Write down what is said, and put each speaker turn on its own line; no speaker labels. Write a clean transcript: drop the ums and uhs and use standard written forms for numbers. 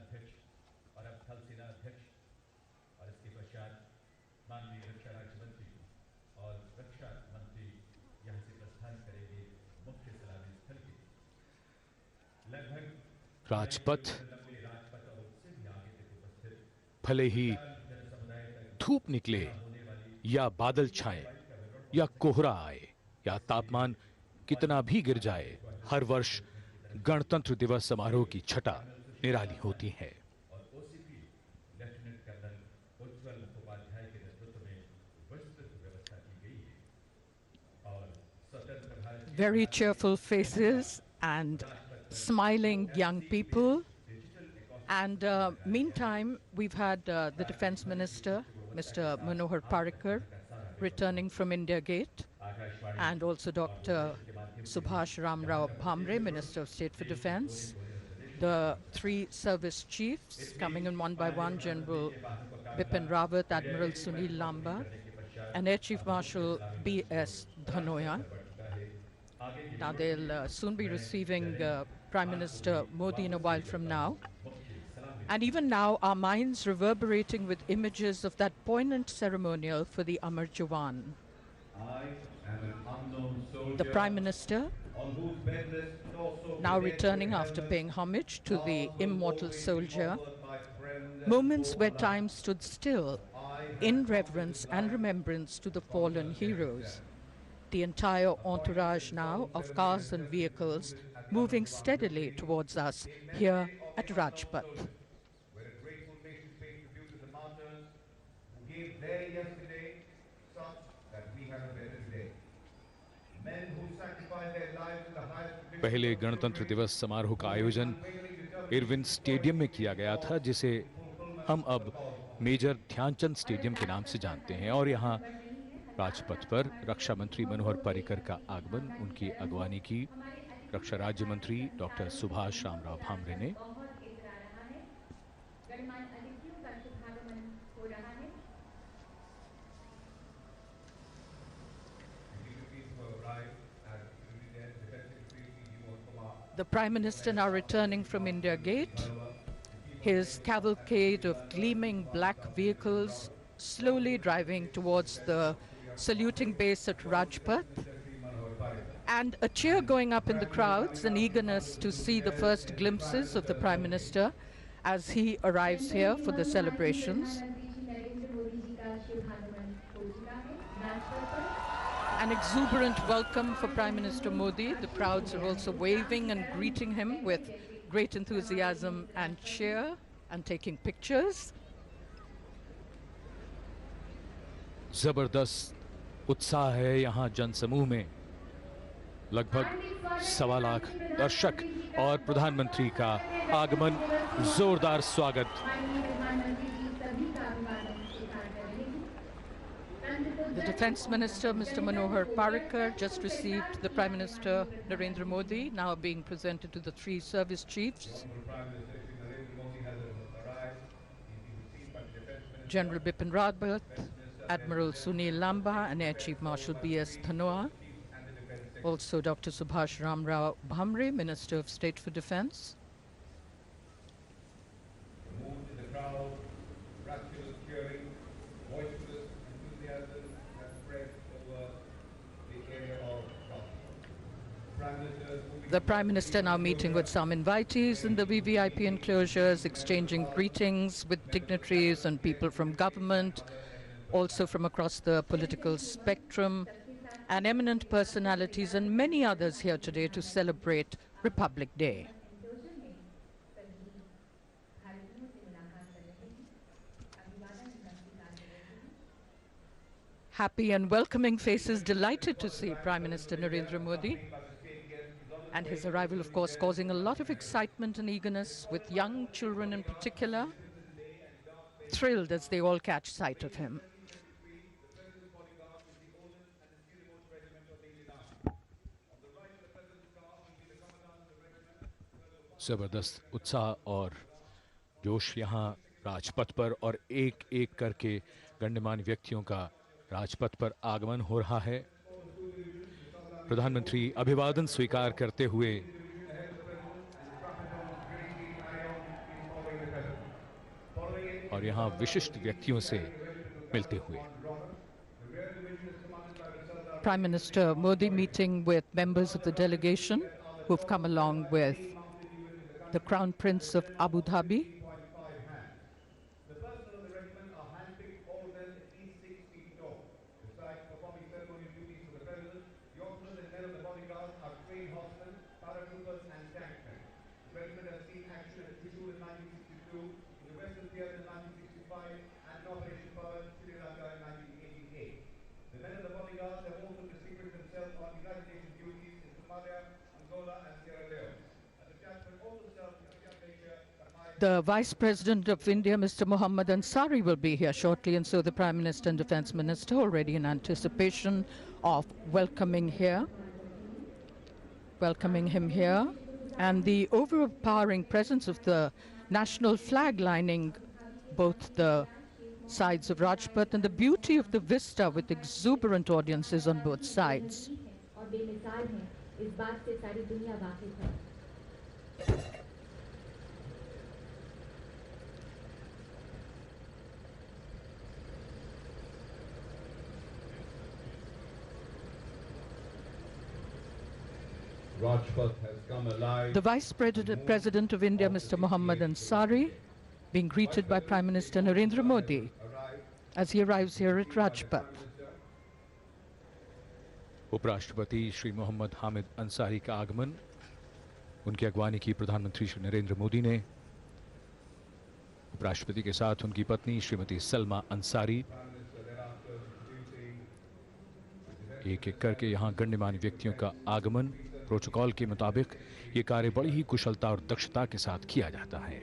अध्यक्ष और अब थल सेना अध्यक्ष और इसके पश्चात माननीय रक्षा राज्य मंत्री और रक्षा मंत्री यहाँ से प्रस्थान करेंगे मुख्य सलामी स्थल के लगभग
राजपथ भले ही धूप निकले या बादल छाए या कोहरा आए या तापमान कितना भी गिर जाए, हर वर्ष गणतंत्र दिवस समारोह की छटा निराली होती है।
और ओसीपी लेफ्टिनेंट कर्नल उज्ज्वल उपाध्याय के नेतृत्व में विस्तृत व्यवस्था की गई है और स्वतंत्र Bharat
Very cheerful faces and smiling young people. And meantime, we've had the Defense Minister, Mr. Manohar Parrikar, returning from India Gate, and also Dr. Subhash Ramrao Bhamre, Minister of State for Defense. The three service chiefs coming in one by one: General Bipin Rawat, Admiral Sunil Lamba, and Air Chief Marshal B.S. Dhanoa. Now they'll soon be receiving Prime Minister Modi in a while from now. And even now, our minds reverberating with images of that poignant ceremonial for the Amar Jawan. The Prime Minister, now returning after paying homage to the immortal soldier. Moments where time stood still in reverence and remembrance to the fallen heroes. The entire entourage now of cars and vehicles moving steadily towards us here at Rajpath.
पहले गणतंत्र दिवस समारोह का आयोजन Irwin stadium में किया गया था, जिसे हम अब मेजर ध्यानचंद स्टेडियम के नाम से जानते हैं। और यहाँ राजपथ पर रक्षा मंत्री मनोहर पर्रिकर का आगमन, उनकी अगवानी की रक्षा राज्य मंत्री डॉक्टर सुभाष रामराव भामरे ने।
The Prime Minister now returning from India Gate, his cavalcade of gleaming black vehicles slowly driving towards the saluting base at Rajpath, and a cheer going up in the crowds, an eagerness to see the first glimpses of the Prime Minister as he arrives here for the celebrations. An exuberant welcome for Prime Minister Modi. The crowds are also waving and greeting him with great enthusiasm and cheer and taking pictures.
जबरदस्त उत्साह है यहाँ जनसमूह में। लगभग 1.25 लाख दर्शक और प्रधानमंत्री का आगमन, जोरदार स्वागत।
The Defense Minister, Mr. Manohar Parrikar, just received the Prime Minister Narendra Modi, now being presented to the three service chiefs. General Bipin Rawat, Admiral Sunil Lamba, and Air Chief Marshal B.S. Dhanoa. Also Dr. Subhash Ramrao Bhamre, Minister of State for Defense. The Prime Minister now meeting with some invitees in the VVIP enclosures, exchanging greetings with dignitaries and people from government, also from across the political spectrum, and eminent personalities and many others here today to celebrate Republic Day. Happy and welcoming faces, delighted to see Prime Minister Narendra Modi. And his arrival, of course, causing a lot of excitement and eagerness, with young children in particular, thrilled as they all catch sight of him.
जबरदस्त उत्साह और जोश यहाँ राजपथ पर, और एक एक करके गण्यमान्य व्यक्तियों का राजपथ पर आगमन हो रहा है। प्रधानमंत्री अभिवादन स्वीकार करते हुए और यहाँ विशिष्ट व्यक्तियों से मिलते हुए।
Prime Minister Modi meeting with members of the delegation who've come along with the Crown Prince of Abu Dhabi.
The personnel of the regiment are handpicked, all of them at least 6 feet tall. Besides performing ceremonial duties for the President, the officers and men of the bodyguard are trained horsemen, paratroopers and tankmen. The regiment has seen action at Trishul in 1962, in the Western Theatre in 1965, and in Operation Power in Sri Lanka in 1988. The men of the bodyguard have also distinguished themselves on evacuation duties in Somalia, Angola and Sierra Leone. And the chaplain also served in
The Vice President of India, Mr. Muhammad Ansari, will be here shortly, and so the Prime Minister and Defence Minister already in anticipation of welcoming him here, and the overpowering presence of the national flag lining both the sides of Rajpath, and the beauty of the vista with exuberant audiences on both sides.
Rajpath has come alive.
The Vice President of India, Mr. Muhammad Ansari, being greeted by Prime Minister Narendra Modi as he arrives here at Rajpath.
उपराष्ट्रपति श्री मोहम्मद हामिद अंसारी का आगमन, उनकी अगवानी की प्रधानमंत्री श्री नरेंद्र मोदी ने। उपराष्ट्रपति के साथ उनकी पत्नी श्रीमती सलमा अंसारी। एक एक करके यहाँ गण्यमान्य व्यक्तियों का आगमन। प्रोटोकॉल के मुताबिक ये कार्य बड़ी ही कुशलता और दक्षता के साथ किया जाता है।